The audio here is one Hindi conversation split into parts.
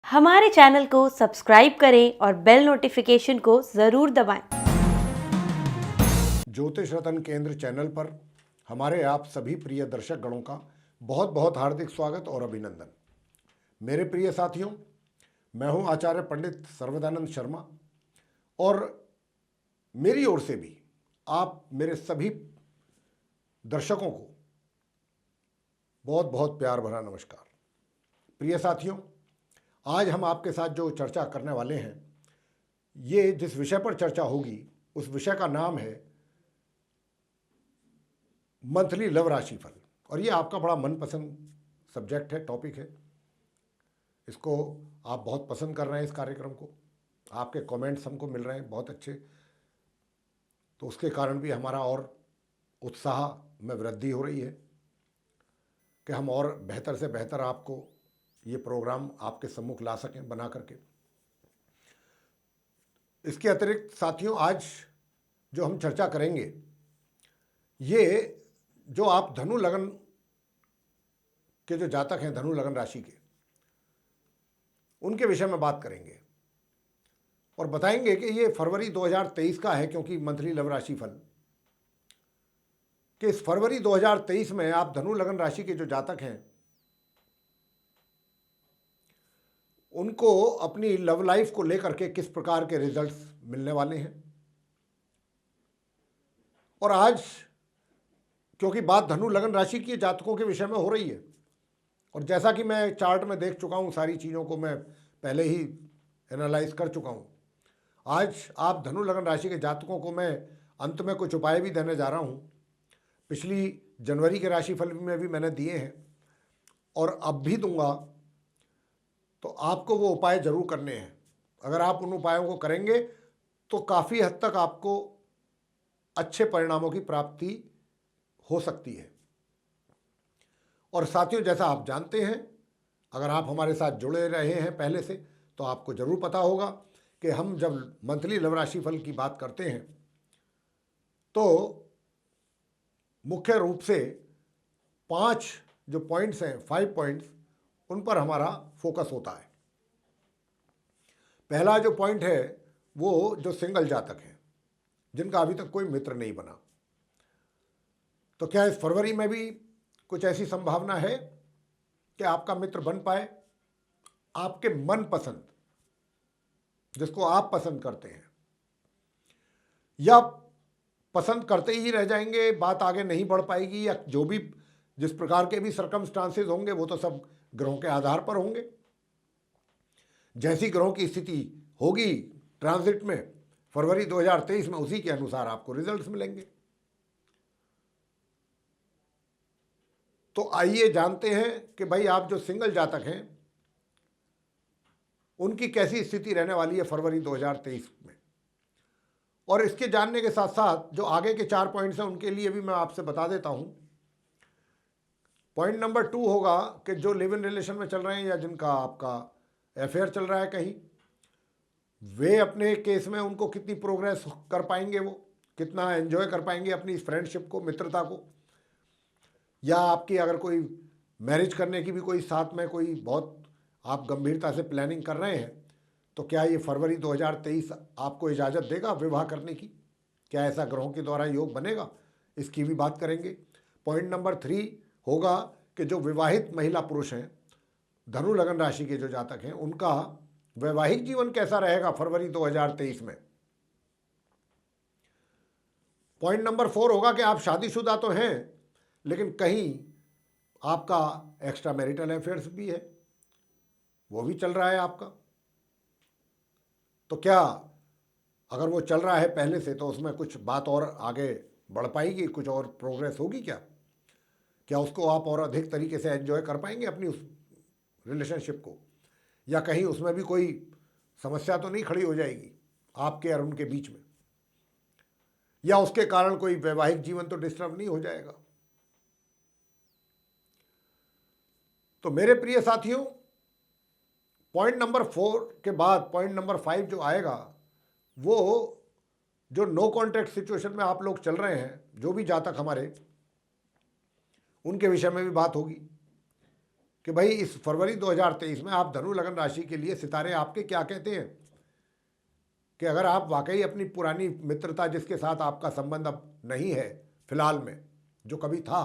हमारे चैनल को सब्सक्राइब करें और बेल नोटिफिकेशन को ज़रूर दबाएं। ज्योतिष रतन केंद्र चैनल पर हमारे आप सभी प्रिय दर्शक गणों का बहुत बहुत हार्दिक स्वागत और अभिनंदन। मेरे प्रिय साथियों, मैं हूं आचार्य पंडित सर्वदानंद शर्मा और मेरी ओर से भी आप मेरे सभी दर्शकों को बहुत बहुत प्यार भरा नमस्कार। प्रिय साथियों, आज हम आपके साथ जो चर्चा करने वाले हैं, ये जिस विषय पर चर्चा होगी उस विषय का नाम है मंथली लव राशिफल। और ये आपका बड़ा मनपसंद सब्जेक्ट है, टॉपिक है। इसको आप बहुत पसंद कर रहे हैं, इस कार्यक्रम को। आपके कमेंट्स हमको मिल रहे हैं बहुत अच्छे, तो उसके कारण भी हमारा और उत्साह में वृद्धि हो रही है कि हम और बेहतर से बेहतर आपको ये प्रोग्राम आपके सम्मुख ला सकें बना करके। इसके अतिरिक्त साथियों, आज जो हम चर्चा करेंगे, ये जो आप धनु लगन के जो जातक हैं, धनु लगन राशि के, उनके विषय में बात करेंगे और बताएंगे कि ये फरवरी 2023 का है, क्योंकि मंथली लव राशिफल कि इस फरवरी 2023 में आप धनु लगन राशि के जो जातक हैं उनको अपनी लव लाइफ को लेकर के किस प्रकार के रिजल्ट्स मिलने वाले हैं। और आज क्योंकि बात धनु लगन राशि की जातकों के विषय में हो रही है, और जैसा कि मैं चार्ट में देख चुका हूँ, सारी चीज़ों को मैं पहले ही एनालाइज कर चुका हूँ, आज आप धनु लगन राशि के जातकों को मैं अंत में कुछ उपाय भी देने जा रहा हूँ। पिछली जनवरी के राशिफल में भी मैंने दिए हैं और अब भी दूंगा, तो आपको वो उपाय जरूर करने हैं। अगर आप उन उपायों को करेंगे तो काफ़ी हद तक आपको अच्छे परिणामों की प्राप्ति हो सकती है। और साथियों, जैसा आप जानते हैं, अगर आप हमारे साथ जुड़े रहे हैं पहले से, तो आपको ज़रूर पता होगा कि हम जब मंथली लव राशिफल की बात करते हैं तो मुख्य रूप से 5 जो पॉइंट्स हैं, 5 पॉइंट्स, उन पर हमारा फोकस होता है। पहला जो पॉइंट है वो जो सिंगल जातक हैं, जिनका अभी तक कोई मित्र नहीं बना। तो क्या इस फरवरी में भी कुछ ऐसी संभावना है कि आपका मित्र बन पाए, आपके मन पसंद, जिसको आप पसंद करते हैं, या पसंद करते ही रह जाएंगे, बात आगे नहीं बढ़ पाएगी, या जो भी जिस प्रकार के भी सर्कमस्टांसेस होंगे वो तो सब ग्रहों के आधार पर होंगे। जैसी ग्रहों की स्थिति होगी ट्रांजिट में फरवरी 2023 में, उसी के अनुसार आपको रिजल्ट्स मिलेंगे। तो आइए जानते हैं कि भाई आप जो सिंगल जातक हैं उनकी कैसी स्थिति रहने वाली है फरवरी 2023 में। और इसके जानने के साथ साथ जो आगे के 4 पॉइंट्स हैं उनके लिए भी मैं आपसे बता देता हूं। पॉइंट नंबर 2 होगा कि जो लिव इन रिलेशन में चल रहे हैं या जिनका आपका अफेयर चल रहा है कहीं, वे अपने केस में उनको कितनी प्रोग्रेस कर पाएंगे, वो कितना एंजॉय कर पाएंगे अपनी इस फ्रेंडशिप को, मित्रता को। या आपकी अगर कोई मैरिज करने की भी कोई साथ में कोई बहुत आप गंभीरता से प्लानिंग कर रहे हैं, तो क्या ये फरवरी 2023 आपको इजाज़त देगा विवाह करने की? क्या ऐसा ग्रहों के द्वारा योग बनेगा? इसकी भी बात करेंगे। पॉइंट नंबर 3 होगा कि जो विवाहित महिला पुरुष हैं, धनु लगन राशि के जो जातक हैं, उनका वैवाहिक जीवन कैसा रहेगा फरवरी 2023 में। पॉइंट नंबर 4 होगा कि आप शादीशुदा तो हैं, लेकिन कहीं आपका एक्स्ट्रा मैरिटल अफेयर्स भी है, वो भी चल रहा है आपका। तो क्या अगर वो चल रहा है पहले से, तो उसमें कुछ बात और आगे बढ़ पाएगी, कुछ और प्रोग्रेस होगी क्या उसको आप और अधिक तरीके से एंजॉय कर पाएंगे अपनी उस रिलेशनशिप को, या कहीं उसमें भी कोई समस्या तो नहीं खड़ी हो जाएगी आपके और उनके बीच में, या उसके कारण कोई वैवाहिक जीवन तो डिस्टर्ब नहीं हो जाएगा। तो मेरे प्रिय साथियों, पॉइंट नंबर 4 के बाद पॉइंट नंबर 5 जो आएगा, वो जो नो कॉन्ट्रैक्ट सिचुएशन में आप लोग चल रहे हैं, जो भी जातक हमारे, उनके विषय में भी बात होगी कि भाई इस फरवरी 2023 में आप धनु लगन राशि के लिए सितारे आपके क्या कहते हैं कि अगर आप वाकई अपनी पुरानी मित्रता जिसके साथ आपका संबंध अब नहीं है फिलहाल में, जो कभी था,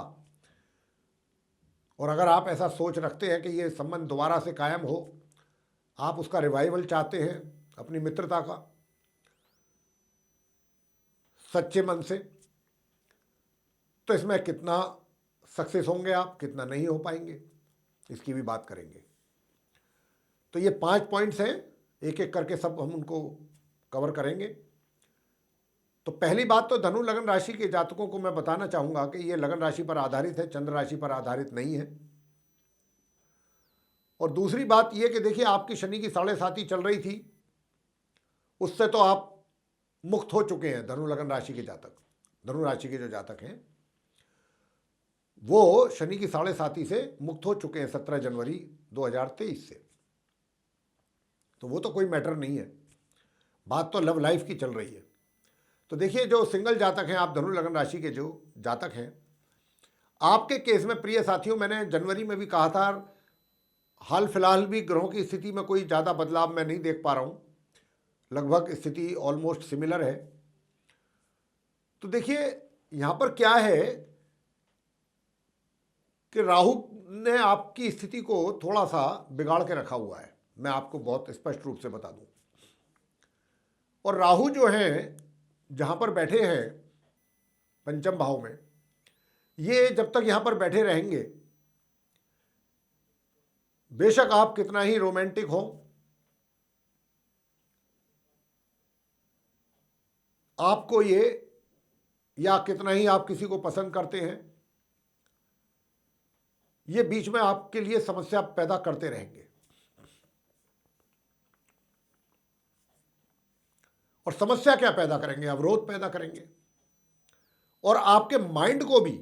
और अगर आप ऐसा सोच रखते हैं कि ये संबंध दोबारा से कायम हो, आप उसका रिवाइवल चाहते हैं अपनी मित्रता का सच्चे मन से, तो इसमें कितना सक्सेस होंगे आप, कितना नहीं हो पाएंगे, इसकी भी बात करेंगे। तो ये 5 पॉइंट्स हैं, एक एक करके सब हम उनको कवर करेंगे। तो पहली बात तो धनु लगन राशि के जातकों को मैं बताना चाहूँगा कि ये लगन राशि पर आधारित है, चंद्र राशि पर आधारित नहीं है। और दूसरी बात ये कि देखिए, आपकी शनि की 7.5 चल रही थी, उससे तो आप मुक्त हो चुके हैं। धनु लगन राशि के जातक, धनु राशि के जो जातक हैं वो शनि की 7.5 से मुक्त हो चुके हैं 17 जनवरी 2023 से। तो वो तो कोई मैटर नहीं है, बात तो लव लाइफ की चल रही है। तो देखिए, जो सिंगल जातक हैं, आप धनु लगन राशि के जो जातक हैं, आपके केस में प्रिय साथियों, मैंने जनवरी में भी कहा था, हाल फिलहाल भी ग्रहों की स्थिति में कोई ज़्यादा बदलाव मैं नहीं देख पा रहा हूँ, लगभग स्थिति ऑलमोस्ट सिमिलर है। तो देखिए, यहाँ पर क्या है कि राहु ने आपकी स्थिति को थोड़ा सा बिगाड़ के रखा हुआ है, मैं आपको बहुत स्पष्ट रूप से बता दूं। और राहु जो है जहां पर बैठे हैं पंचम भाव में, ये जब तक यहां पर बैठे रहेंगे, बेशक आप कितना ही रोमांटिक हो, आपको ये, या कितना ही आप किसी को पसंद करते हैं, ये बीच में आपके लिए समस्या पैदा करते रहेंगे। और समस्या क्या पैदा करेंगे? अवरोध पैदा करेंगे। और आपके माइंड को भी,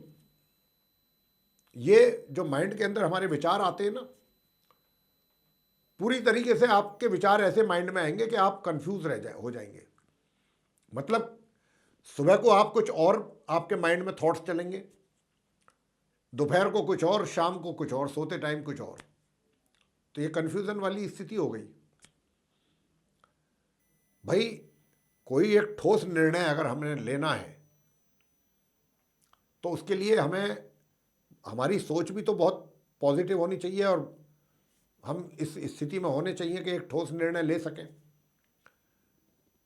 ये जो माइंड के अंदर हमारे विचार आते हैं ना, पूरी तरीके से आपके विचार ऐसे माइंड में आएंगे कि आप कंफ्यूज हो जाएंगे। मतलब सुबह को आप कुछ और, आपके माइंड में थॉट्स चलेंगे, दोपहर को कुछ और, शाम को कुछ और, सोते टाइम कुछ और। तो ये कंफ्यूजन वाली स्थिति हो गई। भाई, कोई एक ठोस निर्णय अगर हमें लेना है तो उसके लिए हमें, हमारी सोच भी तो बहुत पॉजिटिव होनी चाहिए, और हम इस स्थिति में होने चाहिए कि एक ठोस निर्णय ले सकें।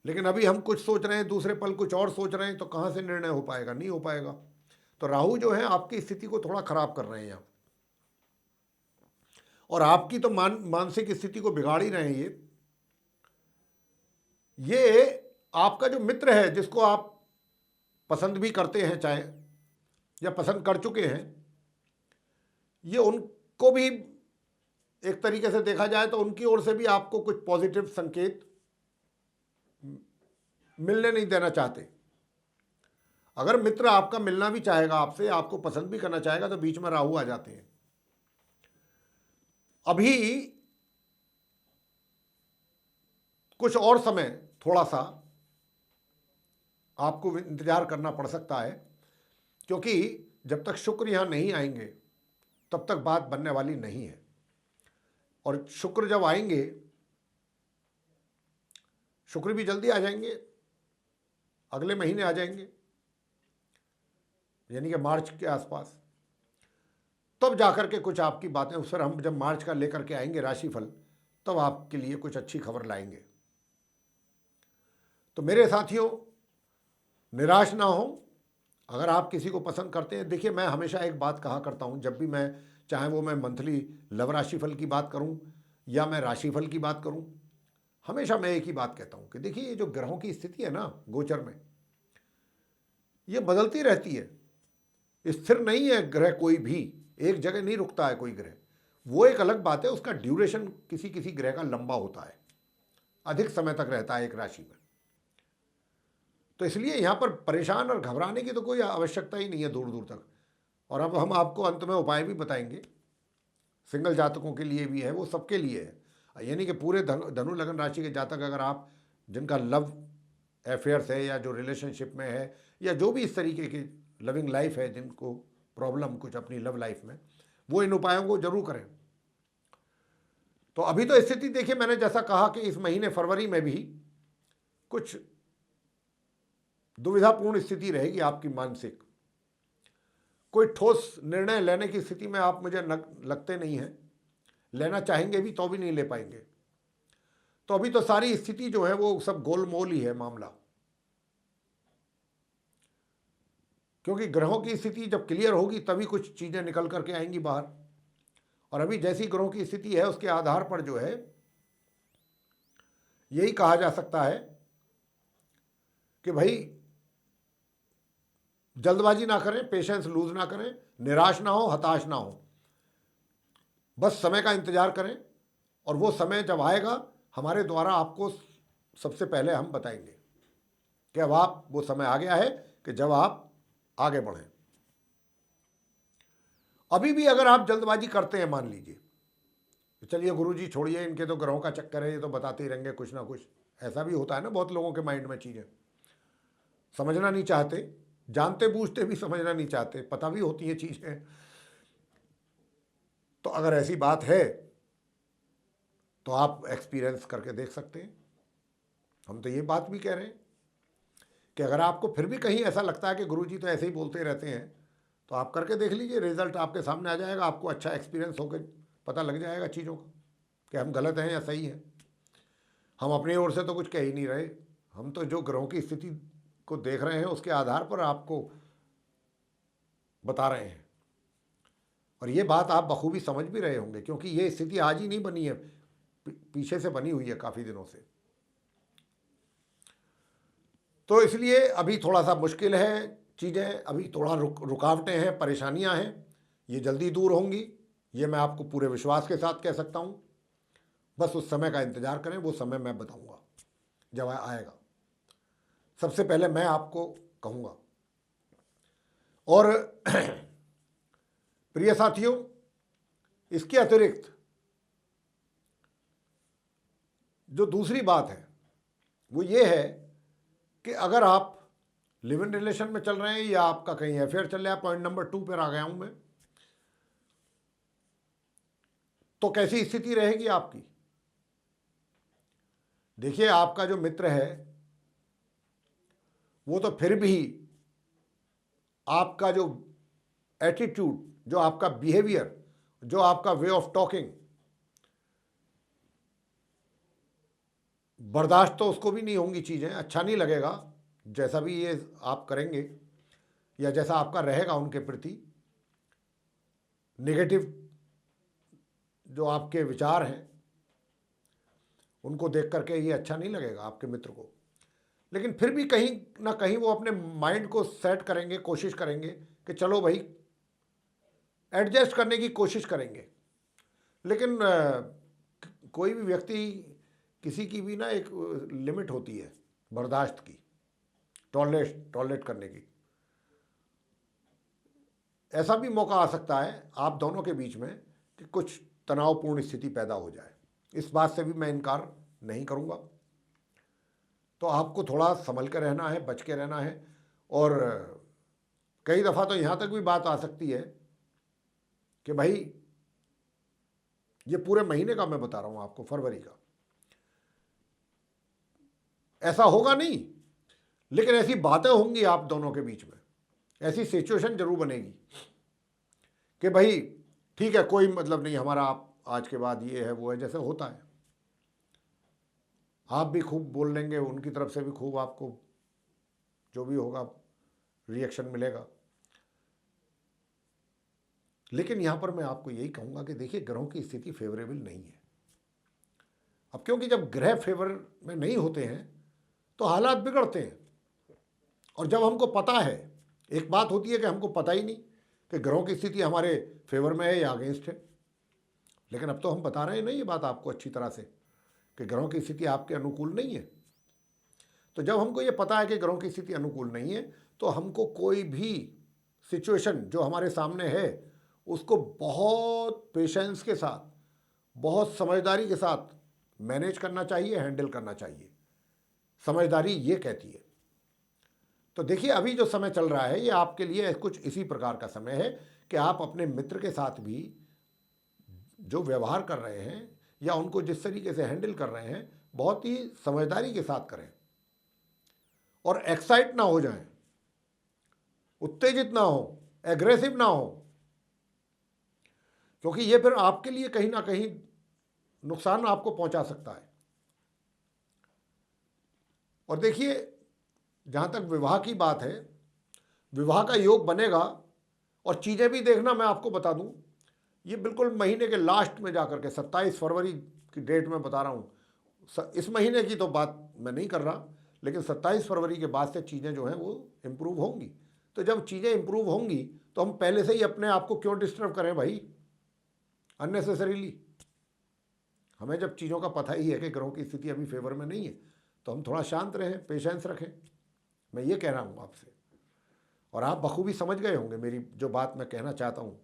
लेकिन अभी हम कुछ सोच रहे हैं, दूसरे पल कुछ और सोच रहे हैं, तो कहाँ से निर्णय हो पाएगा? नहीं हो पाएगा। तो राहु जो है आपकी स्थिति को थोड़ा खराब कर रहे हैं यहाँ, और आपकी तो मानसिक स्थिति को बिगाड़ ही रहे हैं। ये आपका जो मित्र है, जिसको आप पसंद भी करते हैं, चाहे या पसंद कर चुके हैं, ये उनको भी एक तरीके से देखा जाए तो उनकी ओर से भी आपको कुछ पॉजिटिव संकेत मिलने नहीं देना चाहते। अगर मित्र आपका मिलना भी चाहेगा आपसे, आपको पसंद भी करना चाहेगा, तो बीच में राहु आ जाते हैं। अभी कुछ और समय थोड़ा सा आपको इंतजार करना पड़ सकता है, क्योंकि जब तक शुक्र यहां नहीं आएंगे तब तक बात बनने वाली नहीं है। और शुक्र जब आएंगे, शुक्र भी जल्दी आ जाएंगे, अगले महीने आ जाएंगे, यानी कि मार्च के आसपास। तब जाकर के कुछ आपकी बातें, उस पर हम जब मार्च का लेकर के आएंगे राशिफल, तब आपके लिए कुछ अच्छी खबर लाएंगे। तो मेरे साथियों, निराश ना हो। अगर आप किसी को पसंद करते हैं, देखिए, मैं हमेशा एक बात कहा करता हूं, जब भी मैं, चाहे वो मैं मंथली लव राशिफल की बात करूं या मैं राशिफल की बात करूं, हमेशा मैं एक ही बात कहता हूं कि देखिए, ये जो ग्रहों की स्थिति है ना गोचर में, ये बदलती रहती है, स्थिर नहीं है ग्रह, कोई भी एक जगह नहीं रुकता है कोई ग्रह। वो एक अलग बात है, उसका ड्यूरेशन किसी किसी ग्रह का लंबा होता है, अधिक समय तक रहता है एक राशि में। तो इसलिए यहाँ पर परेशान और घबराने की तो कोई आवश्यकता ही नहीं है दूर दूर तक। और अब हम आपको अंत में उपाय भी बताएंगे, सिंगल जातकों के लिए भी है, वो सबके लिए है। यानी कि पूरे धनु लगन राशि के जातक, अगर आप, जिनका लव अफेयर्स है या जो रिलेशनशिप में है या जो भी इस तरीके की लविंग लाइफ है, जिनको प्रॉब्लम कुछ अपनी लव लाइफ में, वो इन उपायों को जरूर करें। तो अभी तो स्थिति देखिए, मैंने जैसा कहा कि इस महीने फरवरी में भी कुछ दुविधापूर्ण स्थिति रहेगी आपकी मानसिक। कोई ठोस निर्णय लेने की स्थिति में आप मुझे लगते नहीं हैं, लेना चाहेंगे भी तो भी नहीं ले पाएंगे। तो अभी तो सारी स्थिति जो है वो सब गोलमोल ही है मामला, क्योंकि ग्रहों की स्थिति जब क्लियर होगी तभी कुछ चीजें निकल करके आएंगी बाहर। और अभी जैसी ग्रहों की स्थिति है उसके आधार पर जो है यही कहा जा सकता है कि भाई जल्दबाजी ना करें, पेशेंस लूज ना करें, निराश ना हो, हताश ना हो, बस समय का इंतजार करें। और वो समय जब आएगा हमारे द्वारा आपको सबसे पहले हम बताएंगे कि अब आप, वो समय आ गया है कि जब आप आगे बढ़ें। अभी भी अगर आप जल्दबाजी करते हैं, मान लीजिए चलिए गुरुजी छोड़िए, इनके तो ग्रहों का चक्कर है, ये तो बताते ही रहेंगे कुछ ना कुछ, ऐसा भी होता है ना बहुत लोगों के माइंड में, चीजें समझना नहीं चाहते, जानते बूझते भी समझना नहीं चाहते, पता भी होती है चीजें। तो अगर ऐसी बात है तो आप एक्सपीरियंस करके देख सकते हैं। हम तो ये बात भी कह रहे हैं कि अगर आपको फिर भी कहीं ऐसा लगता है कि गुरुजी तो ऐसे ही बोलते रहते हैं, तो आप करके देख लीजिए, रिजल्ट आपके सामने आ जाएगा, आपको अच्छा एक्सपीरियंस होकर पता लग जाएगा चीज़ों का कि हम गलत हैं या सही हैं। हम अपनी ओर से तो कुछ कह ही नहीं रहे, हम तो जो ग्रहों की स्थिति को देख रहे हैं उसके आधार पर आपको बता रहे हैं। और ये बात आप बखूबी समझ भी रहे होंगे, क्योंकि ये स्थिति आज ही नहीं बनी है, पीछे से बनी हुई है काफ़ी दिनों से। तो इसलिए अभी थोड़ा सा मुश्किल है चीज़ें, अभी थोड़ा रुकावटें हैं, परेशानियां हैं, ये जल्दी दूर होंगी, ये मैं आपको पूरे विश्वास के साथ कह सकता हूँ। बस उस समय का इंतज़ार करें, वो समय मैं बताऊँगा जब आएगा, सबसे पहले मैं आपको कहूँगा। और प्रिय साथियों, इसके अतिरिक्त जो दूसरी बात है वो ये है कि अगर आप लिव इन रिलेशन में चल रहे हैं या आपका कहीं अफेयर चल रहा है, पॉइंट नंबर 2 पर आ गया हूं मैं, तो कैसी स्थिति रहेगी आपकी। देखिए, आपका जो मित्र है वो तो फिर भी आपका जो एटीट्यूड, जो आपका बिहेवियर, जो आपका वे ऑफ टॉकिंग, बर्दाश्त तो उसको भी नहीं होंगी चीज़ें, अच्छा नहीं लगेगा जैसा भी ये आप करेंगे या जैसा आपका रहेगा उनके प्रति नेगेटिव जो आपके विचार हैं, उनको देख करके ये अच्छा नहीं लगेगा आपके मित्र को। लेकिन फिर भी कहीं ना कहीं वो अपने माइंड को सेट करेंगे, कोशिश करेंगे कि चलो भाई, एडजस्ट करने की कोशिश करेंगे। लेकिन कोई भी व्यक्ति, किसी की भी ना एक लिमिट होती है बर्दाश्त की, टॉलरेट करने की। ऐसा भी मौका आ सकता है आप दोनों के बीच में कि कुछ तनावपूर्ण स्थिति पैदा हो जाए, इस बात से भी मैं इनकार नहीं करूँगा। तो आपको थोड़ा संभल के रहना है, बच के रहना है। और कई दफ़ा तो यहाँ तक भी बात आ सकती है कि भाई, ये पूरे महीने का मैं बता रहा हूँ आपको, फरवरी का, ऐसा होगा नहीं, लेकिन ऐसी बातें होंगी आप दोनों के बीच में, ऐसी सिचुएशन जरूर बनेगी कि भाई ठीक है, कोई मतलब नहीं हमारा, आप आज के बाद ये है वो है, जैसे होता है। आप भी खूब बोल लेंगे, उनकी तरफ से भी खूब आपको जो भी होगा रिएक्शन मिलेगा। लेकिन यहाँ पर मैं आपको यही कहूँगा कि देखिए, ग्रहों की स्थिति फेवरेबल नहीं है। अब क्योंकि जब ग्रह फेवर में नहीं होते हैं तो हालात बिगड़ते हैं। और जब हमको पता है, एक बात होती है कि हमको पता ही नहीं कि ग्रहों की स्थिति हमारे फेवर में है या अगेंस्ट है, लेकिन अब तो हम बता रहे हैं ना ये बात आपको अच्छी तरह से कि ग्रहों की स्थिति आपके अनुकूल नहीं है। तो जब हमको ये पता है कि ग्रहों की स्थिति अनुकूल नहीं है, तो हमको कोई भी सिचुएशन जो हमारे सामने है उसको बहुत पेशेंस के साथ, बहुत समझदारी के साथ मैनेज करना चाहिए, हैंडल करना चाहिए। समझदारी ये कहती है। तो देखिए, अभी जो समय चल रहा है ये आपके लिए कुछ इसी प्रकार का समय है कि आप अपने मित्र के साथ भी जो व्यवहार कर रहे हैं या उनको जिस तरीके से हैंडल कर रहे हैं बहुत ही समझदारी के साथ करें और एक्साइट ना हो जाएं, उत्तेजित ना हो, एग्रेसिव ना हो, क्योंकि ये फिर आपके लिए कहीं ना कहीं नुकसान आपको पहुंचा सकता है। और देखिए, जहां तक विवाह की बात है, विवाह का योग बनेगा और चीज़ें भी देखना, मैं आपको बता दूं, ये बिल्कुल महीने के लास्ट में जाकर के 27 फरवरी की डेट में बता रहा हूँ। इस महीने की तो बात मैं नहीं कर रहा, लेकिन 27 फरवरी के बाद से चीज़ें जो हैं वो इम्प्रूव होंगी। तो जब चीज़ें इम्प्रूव होंगी तो हम पहले से ही अपने आप को क्यों डिस्टर्ब करें भाई अननेसेसरीली। हमें जब चीज़ों का पता ही है कि ग्रहों की स्थिति अभी फेवर में नहीं है, तो हम थोड़ा शांत रहें, पेशेंस रखें। मैं ये कह रहा हूँ आपसे, और आप बखूबी समझ गए होंगे मेरी जो बात मैं कहना चाहता हूँ।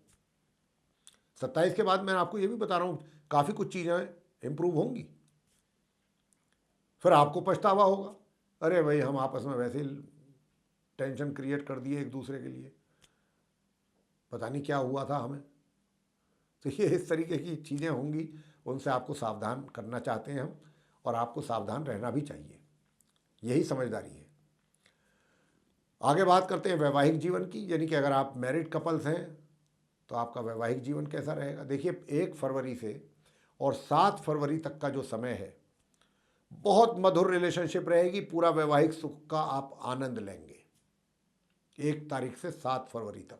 27 के बाद मैं आपको ये भी बता रहा हूँ काफ़ी कुछ चीज़ें इम्प्रूव होंगी। फिर आपको पछतावा होगा, अरे भाई हम आपस में वैसे ही टेंशन क्रिएट कर दिए एक दूसरे के लिए, पता नहीं क्या हुआ था हमें। तो ये इस तरीके की चीज़ें होंगी, उनसे आपको सावधान करना चाहते हैं हम, और आपको सावधान रहना भी चाहिए, यही समझदारी है। आगे बात करते हैं वैवाहिक जीवन की, यानी कि अगर आप मैरिड कपल्स हैं तो आपका वैवाहिक जीवन कैसा रहेगा। देखिए, 1 फरवरी से और 7 फरवरी तक का जो समय है, बहुत मधुर रिलेशनशिप रहेगी, पूरा वैवाहिक सुख का आप आनंद लेंगे 1 तारीख से 7 फरवरी तक।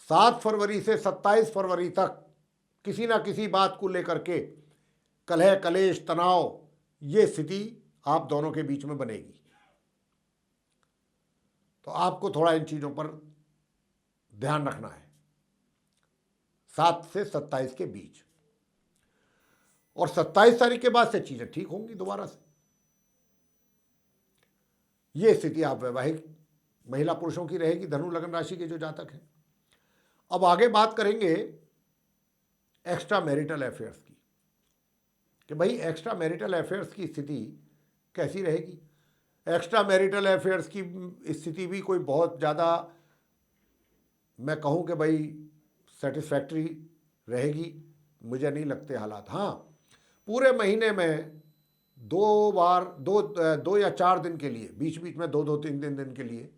7 फरवरी से 27 फरवरी तक किसी ना किसी बात को लेकर के कलह, कलेश, तनाव, ये स्थिति आप दोनों के बीच में बनेगी। तो आपको थोड़ा इन चीज़ों पर ध्यान रखना है 7 से 27 के बीच। और 27 तारीख के बाद से चीज़ें ठीक होंगी दोबारा से। ये स्थिति आप वैवाहिक महिला पुरुषों की रहेगी, धनु लग्न राशि के जो जातक हैं। अब आगे बात करेंगे एक्स्ट्रा मैरिटल अफेयर्स की, कि भाई एक्स्ट्रा मैरिटल अफेयर्स की स्थिति कैसी रहेगी। एक्स्ट्रा मैरिटल अफेयर्स की स्थिति भी कोई बहुत ज़्यादा मैं कहूँ कि भाई सेटिस्फैक्ट्री रहेगी, मुझे नहीं लगते हालात। हाँ, पूरे महीने में 2 बार, 2 या 4 दिन के लिए, बीच बीच में 2 3 दिन के लिए,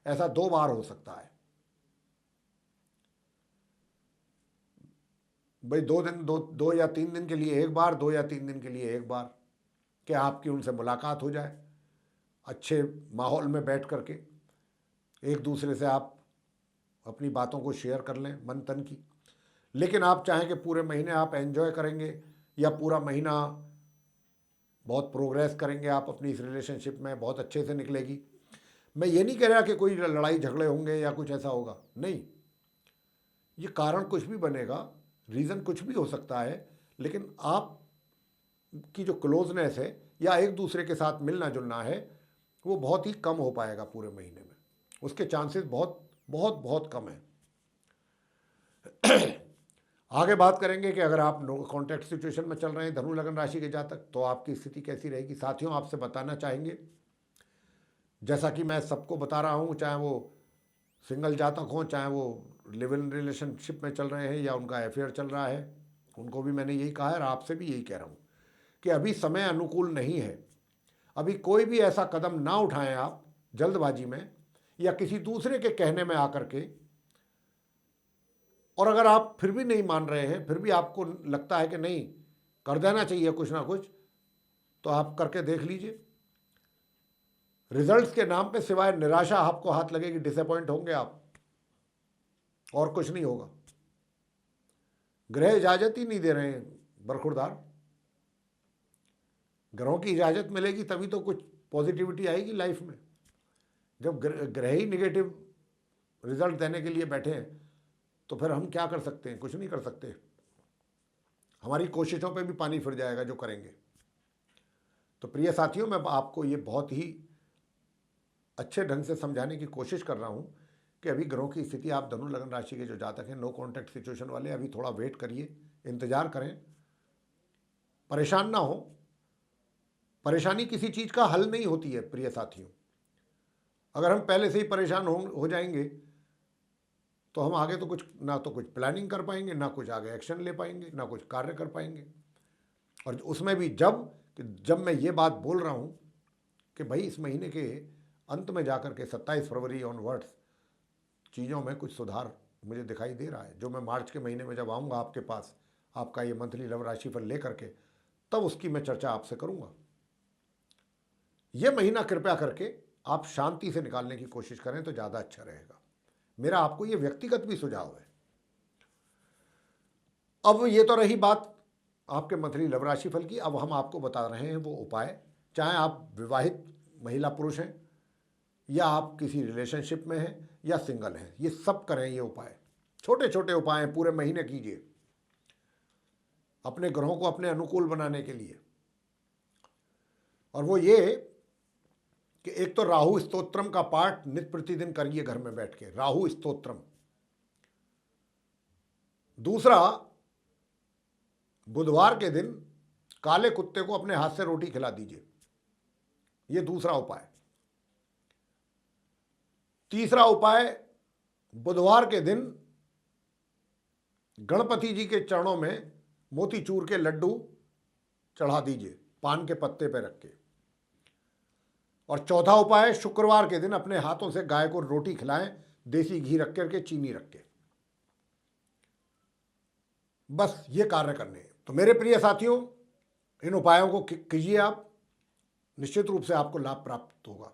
ऐसा 2 बार हो सकता है भाई। 2 या 3 दिन के लिए एक बार, 2 या 3 दिन के लिए एक बार, कि आपकी उनसे मुलाकात हो जाए, अच्छे माहौल में बैठ करके एक दूसरे से आप अपनी बातों को शेयर कर लें, मन तन की। लेकिन आप चाहें कि पूरे महीने आप एंजॉय करेंगे या पूरा महीना बहुत प्रोग्रेस करेंगे आप अपनी इस रिलेशनशिप में, बहुत अच्छे से निकलेगी। मैं ये नहीं कह रहा कि कोई लड़ाई झगड़े होंगे या कुछ ऐसा होगा, नहीं। ये कारण कुछ भी बनेगा, रीज़न कुछ भी हो सकता है, लेकिन आप की जो क्लोजनेस है या एक दूसरे के साथ मिलना जुलना है, वो बहुत ही कम हो पाएगा पूरे महीने में। उसके चांसेस बहुत बहुत बहुत कम है। आगे बात करेंगे कि अगर आप नो कॉन्टैक्ट सिचुएशन में चल रहे हैं धनु लग्न राशि के जातक, तो आपकी स्थिति कैसी रहेगी। साथियों, आपसे बताना चाहेंगे, जैसा कि मैं सबको बता रहा हूँ, चाहे वो सिंगल जातक हों, चाहे वो लिव इन रिलेशनशिप में चल रहे हैं या उनका अफेयर चल रहा है, उनको भी मैंने यही कहा है और आपसे भी यही कह रहा हूँ कि अभी समय अनुकूल नहीं है। अभी कोई भी ऐसा कदम ना उठाएं आप जल्दबाजी में या किसी दूसरे के कहने में आकर के। और अगर आप फिर भी नहीं मान रहे हैं, फिर भी आपको लगता है कि नहीं कर देना चाहिए कुछ ना कुछ, तो आप करके देख लीजिए। रिजल्ट्स के नाम पे सिवाय निराशा आपको हाथ लगेगी, डिसअपॉइंट होंगे आप, और कुछ नहीं होगा। ग्रह इजाजत ही नहीं दे रहे हैं बरखुरदार। ग्रहों की इजाजत मिलेगी तभी तो कुछ पॉजिटिविटी आएगी लाइफ में। जब ग्रह ही निगेटिव रिजल्ट देने के लिए बैठे हैं, तो फिर हम क्या कर सकते हैं, कुछ नहीं कर सकते। हमारी कोशिशों पे भी पानी फिर जाएगा जो करेंगे। तो प्रिय साथियों, मैं आपको ये बहुत ही अच्छे ढंग से समझाने की कोशिश कर रहा हूँ कि अभी ग्रहों की स्थिति, आप धनु लग्न राशि के जो जातक हैं, नो कॉन्टैक्ट सिचुएशन वाले, अभी थोड़ा वेट करिए, इंतजार करें, परेशान ना हो। परेशानी किसी चीज़ का हल नहीं होती है प्रिय साथियों। अगर हम पहले से ही परेशान हो जाएंगे तो हम आगे तो कुछ ना तो कुछ प्लानिंग कर पाएंगे, ना कुछ आगे एक्शन ले पाएंगे, ना कुछ कार्य कर पाएंगे। और उसमें भी जब मैं ये बात बोल रहा हूँ कि भाई इस महीने के अंत में जाकर के 27 फरवरी ऑनवर्ड्स चीज़ों में कुछ सुधार मुझे दिखाई दे रहा है, जो मैं मार्च के महीने में जब आऊँगा आपके पास आपका ये मंथली लव राशिफल लेकर के, तब उसकी मैं चर्चा आपसे करूँगा। ये महीना कृपया करके आप शांति से निकालने की कोशिश करें तो ज़्यादा अच्छा रहेगा। मेरा आपको ये व्यक्तिगत भी सुझाव है। अब ये तो रही बात आपके मंथली लव राशिफल की। अब हम आपको बता रहे हैं वो उपाय, चाहे आप विवाहित महिला पुरुष हैं या आप किसी रिलेशनशिप में हैं या सिंगल हैं, ये सब करें। ये उपाय छोटे छोटे उपाय हैं, पूरे महीने कीजिए अपने ग्रहों को अपने अनुकूल बनाने के लिए। और वो ये कि एक तो राहु स्तोत्रम का पाठ नित्य प्रतिदिन करिए घर में बैठ के, राहु स्तोत्रम। दूसरा, बुधवार के दिन काले कुत्ते को अपने हाथ से रोटी खिला दीजिए, ये दूसरा उपाय। तीसरा उपाय, बुधवार के दिन गणपति जी के चरणों में मोतीचूर के लड्डू चढ़ा दीजिए पान के पत्ते पर रख के। और चौथा उपाय, शुक्रवार के दिन अपने हाथों से गाय को रोटी खिलाएं, देसी घी रख करके, चीनी रख के। बस ये कार्य करने हैं। तो मेरे प्रिय साथियों, इन उपायों को कीजिए आप, निश्चित रूप से आपको लाभ प्राप्त होगा।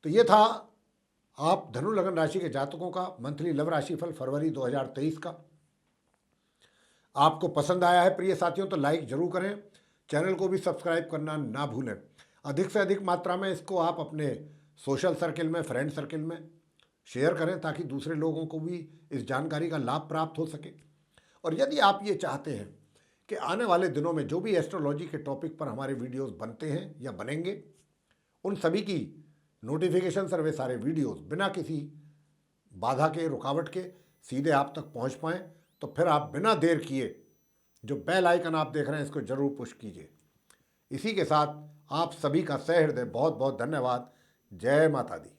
तो ये था आप धनु लग्न राशि के जातकों का मंथली लव राशिफल फरवरी 2023 का। आपको पसंद आया है प्रिय साथियों तो लाइक जरूर करें, चैनल को भी सब्सक्राइब करना ना भूलें। अधिक से अधिक मात्रा में इसको आप अपने सोशल सर्किल में, फ्रेंड सर्किल में शेयर करें ताकि दूसरे लोगों को भी इस जानकारी का लाभ प्राप्त हो सके। और यदि आप ये चाहते हैं कि आने वाले दिनों में जो भी एस्ट्रोलॉजी के टॉपिक पर हमारे वीडियोस बनते हैं या बनेंगे, उन सभी की नोटिफिकेशन सर्वे सारे वीडियोस बिना किसी बाधा के, रुकावट के सीधे आप तक पहुंच पाएँ, तो फिर आप बिना देर किए जो बेल आइकन आप देख रहे हैं इसको जरूर पुश कीजिए। इसी के साथ आप सभी का सहृदय बहुत बहुत धन्यवाद। जय माता दी।